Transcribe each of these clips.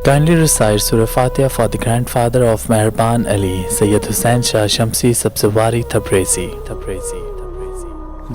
Kindly recite Surah Fatiha for the grandfather of Meherban Ali, Sayyid Hussain Shah Shamsi Sabzwari Tabrizi.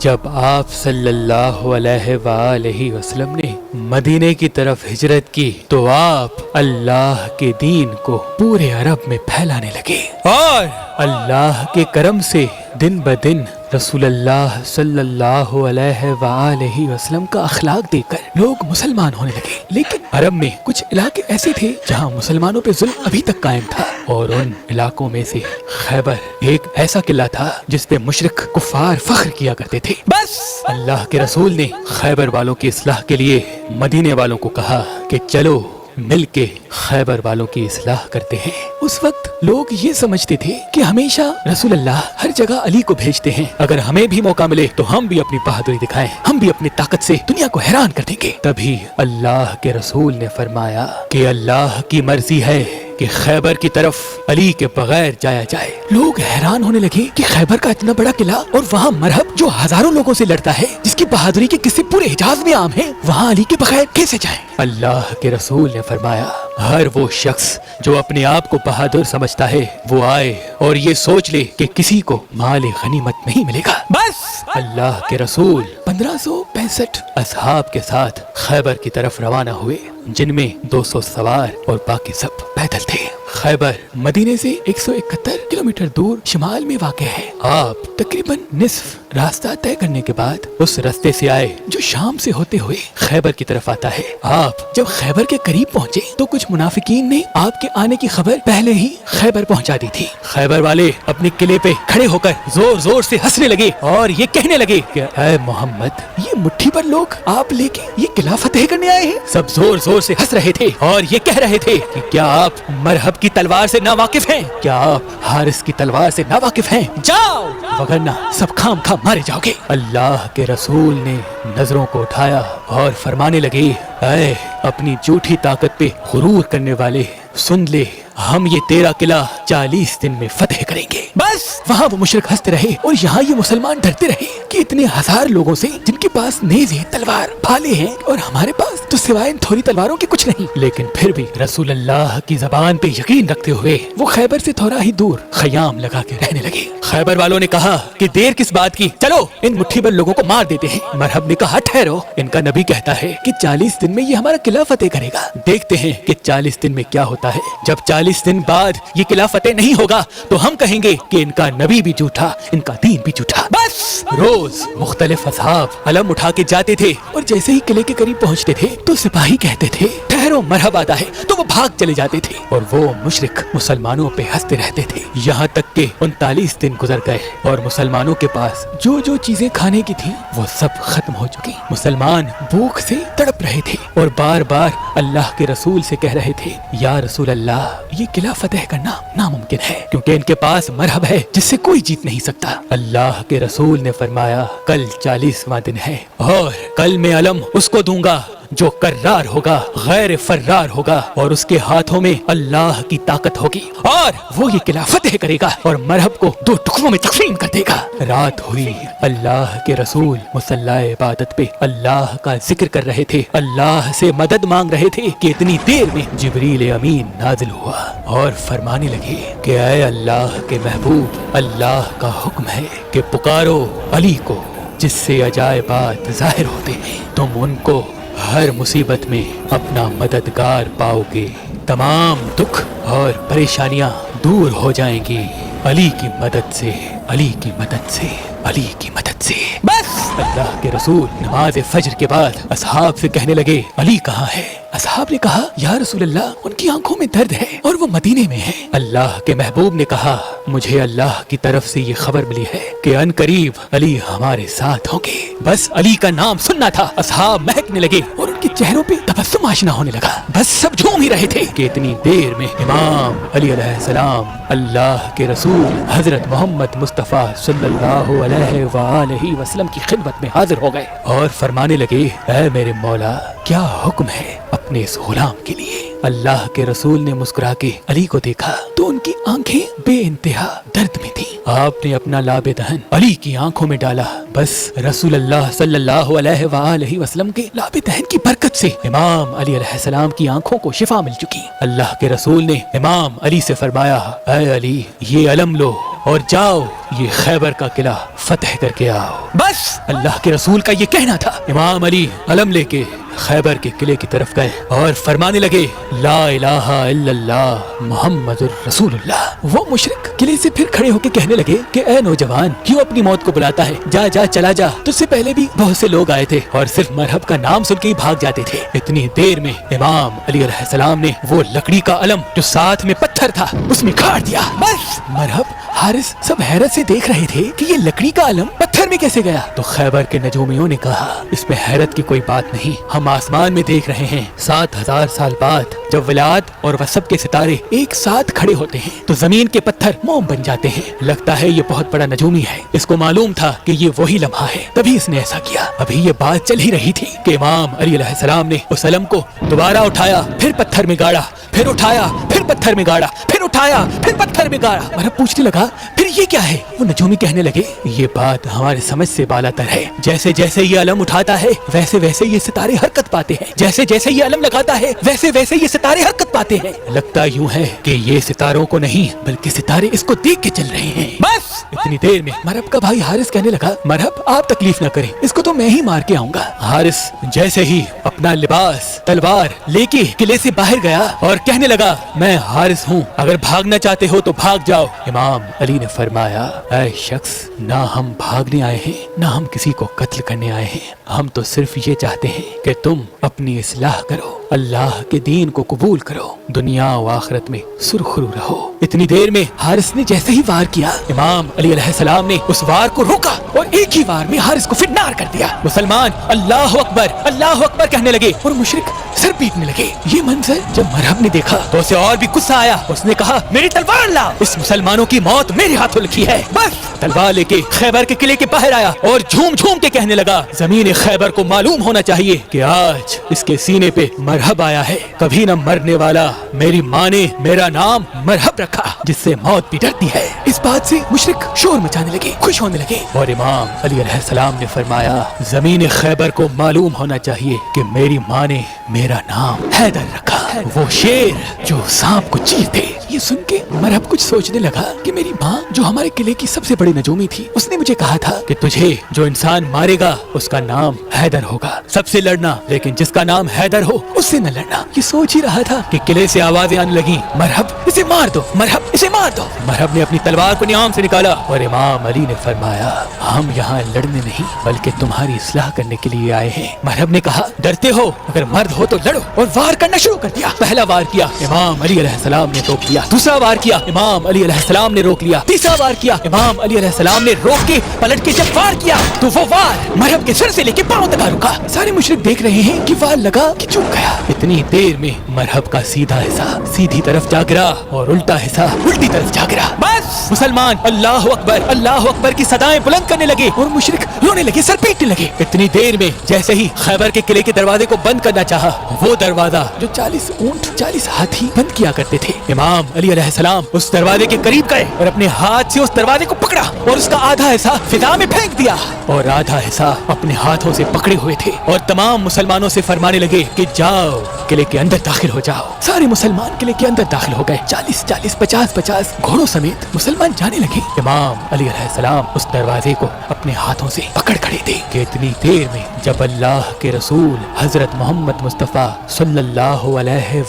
جب آپ صلی اللہ علیہ وآلہ وسلم نے مدینے کی طرف ہجرت کی تو آپ اللہ کے دین کو پورے عرب میں پھیلانے لگے، اور اللہ کے کرم سے دن بدن رسول اللہ صلی اللہ علیہ وآلہ وسلم کا اخلاق دیکھ کر لوگ مسلمان ہونے لگے۔ لیکن عرب میں کچھ علاقے ایسے تھے جہاں مسلمانوں پہ ظلم ابھی تک قائم تھا، اور ان علاقوں میں سے خیبر ایک ایسا قلعہ تھا جس پہ مشرک کفار فخر کیا کرتے تھے۔ بس اللہ کے رسول نے خیبر والوں کی اصلاح کے لیے مدینے والوں کو کہا کہ چلو مل کے خیبر والوں کی اصلاح کرتے ہیں۔ اس وقت لوگ یہ سمجھتے تھے کہ ہمیشہ رسول اللہ ہر جگہ علی کو بھیجتے ہیں، اگر ہمیں بھی موقع ملے تو ہم بھی اپنی بہادری دکھائیں، ہم بھی اپنی طاقت سے دنیا کو حیران کر دیں گے۔ تبھی اللہ کے رسول نے فرمایا کہ اللہ کی مرضی ہے کہ خیبر کی طرف علی کے بغیر جایا جائے۔ لوگ حیران ہونے لگے کہ خیبر کا اتنا بڑا قلعہ اور وہاں مرہب جو ہزاروں لوگوں سے لڑتا ہے، جس کی بہادری کے قصے پورے حجاز میں عام ہیں، وہاں علی کے بغیر کیسے جائیں؟ اللہ کے رسول نے فرمایا ہر وہ شخص جو اپنے آپ کو بہادر سمجھتا ہے وہ آئے اور یہ سوچ لے کہ کسی کو مال غنیمت نہیں ملے گا۔ بس اللہ کے رسول 1565 اصحاب کے ساتھ خیبر کی طرف روانہ ہوئے، جن میں 200 سوار اور باقی سب پیدل تھے۔ خیبر مدینے سے 171 کلومیٹر دور شمال میں واقع ہے۔ آپ تقریباً نصف راستہ طے کرنے کے بعد اس راستے سے آئے جو شام سے ہوتے ہوئے خیبر کی طرف آتا ہے۔ آپ جب خیبر کے قریب پہنچے تو کچھ منافقین نے آپ کے آنے کی خبر پہلے ہی خیبر پہنچا دی تھی۔ خیبر والے اپنے قلعے پہ کھڑے ہو کر زور زور سے ہنسنے لگے اور یہ کہنے لگے کہ اے محمد، یہ مٹھی پر لوگ آپ لے کے یہ قلعہ فتح کرنے آئے ہیں۔ سب زور زور سے ہنس رہے تھے اور یہ کہہ رہے تھے کہ کیا آپ مرہب کی تلوار سے ناواقف ہیں؟ کیا آپ حارث کی تلوار سے ناواقف ہیں؟ جاؤ، وگرنہ سب خام خام مارے جاؤ گے۔ اللہ کے رسول نے نظروں کو اٹھایا اور فرمانے لگے اے اپنی جھوٹی طاقت پہ غرور کرنے والے، سن لے، ہم یہ تیرا قلعہ 40 دن میں فتح کریں گے۔ بس وہاں وہ مشرک ہنستے رہے اور یہاں یہ مسلمان ڈرتے رہے کہ اتنے ہزار لوگوں سے جن کے پاس نیزے، تلوار، بھالے ہیں، اور ہمارے پاس تو سوائے ان تھوڑی تلواروں کے کچھ نہیں۔ لیکن پھر بھی رسول اللہ کی زبان پہ یقین رکھتے ہوئے وہ خیبر سے تھوڑا ہی دور خیام لگا کے رہنے لگے۔ خیبر والوں نے کہا کہ دیر کس بات کی، چلو ان مٹھی بھر لوگوں کو مار دیتے ہیں۔ مرہب نے کہا ٹھہرو، ان کا نبی کہتا ہے کہ 40 دن میں یہ ہمارا قلعہ فتح کرے گا، دیکھتے ہیں کہ 40 دن میں کیا ہوتا ہے۔ جب 40 دن بعد یہ قلعہ فتح نہیں ہوگا تو ہم کہیں گے کہ ان کا نبی بھی جھوٹا، ان کا دین بھی جھوٹا۔ بس روز مختلف اصحاب علم اٹھا کے جاتے تھے اور جیسے ہی قلعے کے قریب پہنچتے تھے تو سپاہی کہتے تھے ٹھہرو مرحبا آتا ہے، تو وہ بھاگ چلے جاتے تھے اور وہ مشرک مسلمانوں پہ ہنستے رہتے تھے، یہاں تک کہ 39 دن گزر گئے اور مسلمانوں کے پاس جو جو چیزیں کھانے کی تھی وہ سب ختم ہو چکی۔ مسلمان بھوک سے تڑپ رہے تھے اور بار بار اللہ کے رسول سے کہہ رہے تھے یا رسول اللہ، یہ قلعہ فتح کرنا ناممکن ہے کیونکہ ان کے پاس مرہب ہے جس سے کوئی جیت نہیں سکتا۔ اللہ کے رسول نے فرمایا کل 40واں دن ہے اور کل میں علم اس کو دوں گا جو کرار ہوگا، غیر فرار ہوگا، اور اس کے ہاتھوں میں اللہ کی طاقت ہوگی اور وہ یہ قلعہ فتح کرے گا اور مرہب کو 2 ٹکڑوں میں تقسیم کر دے گا۔ رات ہوئی، اللہ کے رسول مصلی عبادت پہ اللہ کا ذکر کر رہے تھے، اللہ سے مدد مانگ رہے تھے کہ اتنی دیر میں جبریل امین نازل ہوا اور فرمانے لگے کہ اے اللہ کے محبوب، اللہ کا حکم ہے کہ پکارو علی کو جس سے عجائبات ظاہر ہوتے ہیں، تم ان کو ہر مصیبت میں اپنا مددگار پاؤ گے، تمام دکھ اور پریشانیاں دور ہو جائیں گی علی کی مدد سے، علی کی مدد سے، علی کی مدد سے۔ بس اللہ کے رسول نماز فجر کے بعد اصحاب سے کہنے لگے علی کہاں ہے؟ اصحاب نے کہا یا رسول اللہ، ان کی آنکھوں میں درد ہے اور وہ مدینے میں ہے۔ اللہ کے محبوب نے کہا مجھے اللہ کی طرف سے یہ خبر ملی ہے کہ ان قریب علی ہمارے ساتھ ہوں گے۔ بس علی کا نام سننا تھا، اصحاب مہکنے لگے اور ان کے چہروں پہ تبسم آشنا ہونے لگا۔ بس سب جھوم ہی رہے تھے کہ اتنی دیر میں امام علی علیہ السلام اللہ کے رسول حضرت محمد مصطفیٰ صلی اللہ علیہ وآلہ وسلم کی خدمت میں حاضر ہو گئے اور فرمانے لگے اے میرے مولا، کیا حکم ہے اپنے اس غلام کے لیے؟ अल्लाह के रसूल ने मुस्कुरा के अली को देखा तो उनकी आंखें बेइंतहा दर्द में थीं। आपने अपना लाबे दहन अली की आंखों में डाला। बस रसूल अल्लाह सल्लल्लाहु अलैहि वसल्लम के लाबे दहन की बरकत से इमाम अली अलैहिस्सलाम की आंखों को शिफा मिल चुकी। अल्लाह के रसूल ने इमाम अली से फरमाया, ऐ अली ये अलम लो और जाओ ये खैबर का किला फतह करके आओ। बस अल्लाह के रसूल का ये कहना था। इमाम अली अलम लेके खैबर के किले की तरफ गए और फरमाने लगे, ला इलाहा इल्लल्लाह मुहम्मदुर रसूलुल्लाह। वो मुशरिक किले से फिर खड़े होकर कहने लगे कि ऐ नौजवान, क्यों अपनी मौत को बुलाता है? जा जा चला जा। तुझसे पहले भी बहुत से लोग आए थे और सिर्फ मरहब का नाम सुन के ही भाग जाते थे। इतनी देर में इमाम अली अलैहिस्सलाम ने वो लकड़ी का अलम जो साथ में पत्थर था उसमें गाड़ दिया। बस मरहब हारिस सब हैरत से देख रहे थे कि ये लकड़ी का अलम पत्थर में कैसे गया। तो खैबर के नजूमियों ने कहा, इसमें हैरत की कोई बात नहीं, हम आसमान में देख रहे हैं 7000 साल बाद जब विलाद और वसब के सितारे एक साथ खड़े होते हैं तो जमीन के पत्थर मोम बन जाते हैं। लगता है ये बहुत बड़ा नजूमी है, इसको मालूम था कि ये वही लम्हा है, तभी इसने ऐसा किया। अभी ये बात चल ही रही थी कि इमाम अली अलैहिस्सलाम ने उस अलम को दोबारा उठाया, फिर पत्थर में गाड़ा, फिर उठाया, फिर पत्थर में गाड़ा, फिर उठाया, फिर पत्थर में गाड़ा। मरहब पूछने लगा, फिर ये क्या है? वो नजूमी कहने लगे, ये बात हमारे समझ से बालातर है। जैसे जैसे ये अलम उठाता है वैसे वैसे ये सितारे हरकत पाते हैं, जैसे जैसे ये अलम लगाता है वैसे वैसे ये सितारे हरकत पाते हैं। लगता यूं है कि ये सितारों को नहीं बल्कि सितारे इसको देख के चल रहे हैं। बस इतनी देर में मरहब का भाई हारिस कहने लगा, मरहब आप तकलीफ न करें, इसको तो मैं ही मार के आऊंगा। हारिस जैसे ही अपना लिबास तलवार लेके किले से बाहर गया और कहने लगा, मैं हारिस हूँ, अगर भागना चाहते हो तो भाग जाओ। इमाम अली ने फरमाया, ऐ शख्स, ना हम भागने आए हैं ना हम किसी को कत्ल करने आए हैं, हम तो सिर्फ ये चाहते हैं कि तुम अपनी इस्लाह करो, अल्लाह के दीन को कबूल करो, दुनिया व आखिरत में सुरखरू रहो। इतनी देर में हारिस ने जैसे ही वार किया, इमाम अली अलैहिस्सलाम ने उस वार को रोका और एक ही वार में हारिस को फिटनार कर दिया। मुसलमान अल्लाह अकबर कहने लगे और मुशरिक सर पीटने लगे। ये मंजर जब मरहब ने देखा तो उसे और भी गुस्सा आया। उसने कहा, मेरी तलवार ला, इस मुसलमानों की मौत मेरे हाथों लिखी है। बस तलवार लेके खैबर के किले के बाहर आया और झूम झूम के कहने लगा, जमीन खैबर को मालूम होना चाहिए कि आज इसके सीने पे मरहब आया है। कभी न मरने वाला मेरी माँ ने मेरा नाम मरहब रखा, जिससे मौत भी डरती है। इस बात से मुशरिक शोर मचाने लगे, खुश होने लगे और इमाम अली अलैहिस्सलाम ने फरमाया, जमीन खैबर को मालूम होना चाहिए कि मेरी माँ ने मेरा नाम हैदर रखा, वो शेर जो सांप को चीरते। ये सुन के मरहब कुछ सोचने लगा कि मेरी माँ जो हमारे किले की सबसे बड़ी नजूमी थी, उसने मुझे कहा था कि तुझे जो इंसान मारेगा उसका नाम हैदर होगा, सबसे लड़ना, लेकिन जिसका नाम हैदर हो उससे न लड़ना। ये सोच ही रहा था कि किले से आवाजें आने लगी, मरहब इसे मार दो, मरहब इसे मार दो। मरहब ने अपनी तलवार को नियाम से निकाला और इमाम अली ने फरमाया, हम यहाँ लड़ने नहीं बल्कि तुम्हारी इस्लाह करने के लिए आए हैं। मरहब ने कहा, डरते हो? अगर मर्द हो तो लड़ो, और वार करना शुरू कर दिया। पहला वार किया, इमाम अली अलैहिस्सलाम ने रोक लिया। दूसरा वार किया, इमाम अली अलैहिस्सलाम ने रोक लिया। तीसरा वार किया, इमाम अली अलैहिस्सलाम ने रोक के पलट के जब वार किया तो वो वार मरहब के सर से लेके पांव तक रुका। सारे मुशरिक देख रहे हैं कि वार लगा कि चूक गया। इतनी देर में मरहब का सीधा हिस्सा सीधी तरफ जा गिरा और उल्टा हिस्सा उल्टी तरफ जा गिरा। बस मुसलमान अल्लाह अकबर की सदाएं बुलंद करने लगे और मुशरिक रोने लगे, सर पीटने लगे। इतनी देर में जैसे ही खैबर के किले के दरवाजे को बंद करना चाहा, वो दरवाजा जो 40 ऊंट 40 हाथी बंद किया करते थे, इमाम अली अलैहिस्सलाम उस दरवाजे के करीब गए और अपने हाथ से उस दरवाजे को पकड़ा और उसका आधा हिस्सा फिजा में फेंक दिया और आधा हिस्सा अपने हाथों से पकड़े हुए थे और तमाम मुसलमानों से फरमाने लगे कि जाओ किले के अंदर दाखिल हो जाओ। सारे मुसलमान किले के अंदर दाखिल हो गए। 40 50 घोड़ों समेत मुसलमान जाने लगे। इमाम अली अलैहिस्सलाम उस दरवाजे को अपने हाथों से पकड़ खड़े थे कि इतनी देर में जब अल्लाह के रसूल हजरत मोहम्मद मुस्तफा सल्लल्लाहु अलैहि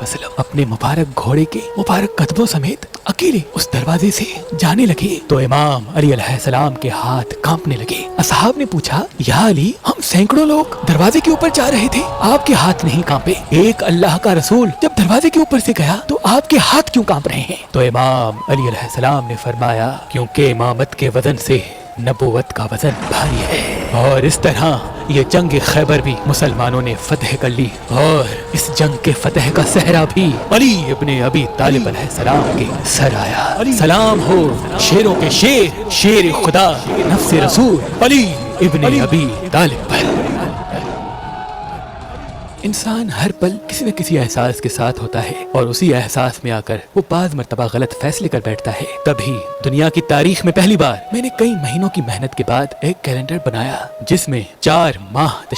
वसल्लम अपने मुबारक घोड़े के मुबारक कदमों समेत अकेले उस दरवाजे से जाने लगे तो इमाम अली अलैहिस्सलाम के हाथ कांपने लगे। असहाब ने पूछा, या अली, हम सैकड़ों लोग दरवाजे के ऊपर जा रहे थे, आपके हाथ नहीं कांपे? एक अल्लाह का रसूल जब दरवाजे के ऊपर से गया तो आपके हाथ क्यों कांप रहे हैं? तो इमाम अली अलैहिस्सलाम ने फरमाया, क्योंकि इमामत के वजन से नबूवत का वजन भारी है और इस तरह ये जंग खैबर भी मुसलमानों ने फतह कर ली और इस जंग के फतह का सहरा भी अली इब्ने अबी तालिब अलैहिस्सलाम के सर आया। सलाम हो शेरों के शेर, शेर खुदा नफ्स रसूल अली इब्ने अबी तालिब पर। انسان ہر پل کسی نہ کسی احساس کے ساتھ ہوتا ہے اور اسی احساس میں آ کر وہ بعض مرتبہ غلط فیصلے کر بیٹھتا ہے۔ تبھی دنیا کی تاریخ میں پہلی بار میں نے کئی مہینوں کی محنت کے بعد ایک کیلنڈر بنایا جس میں 4 ماہ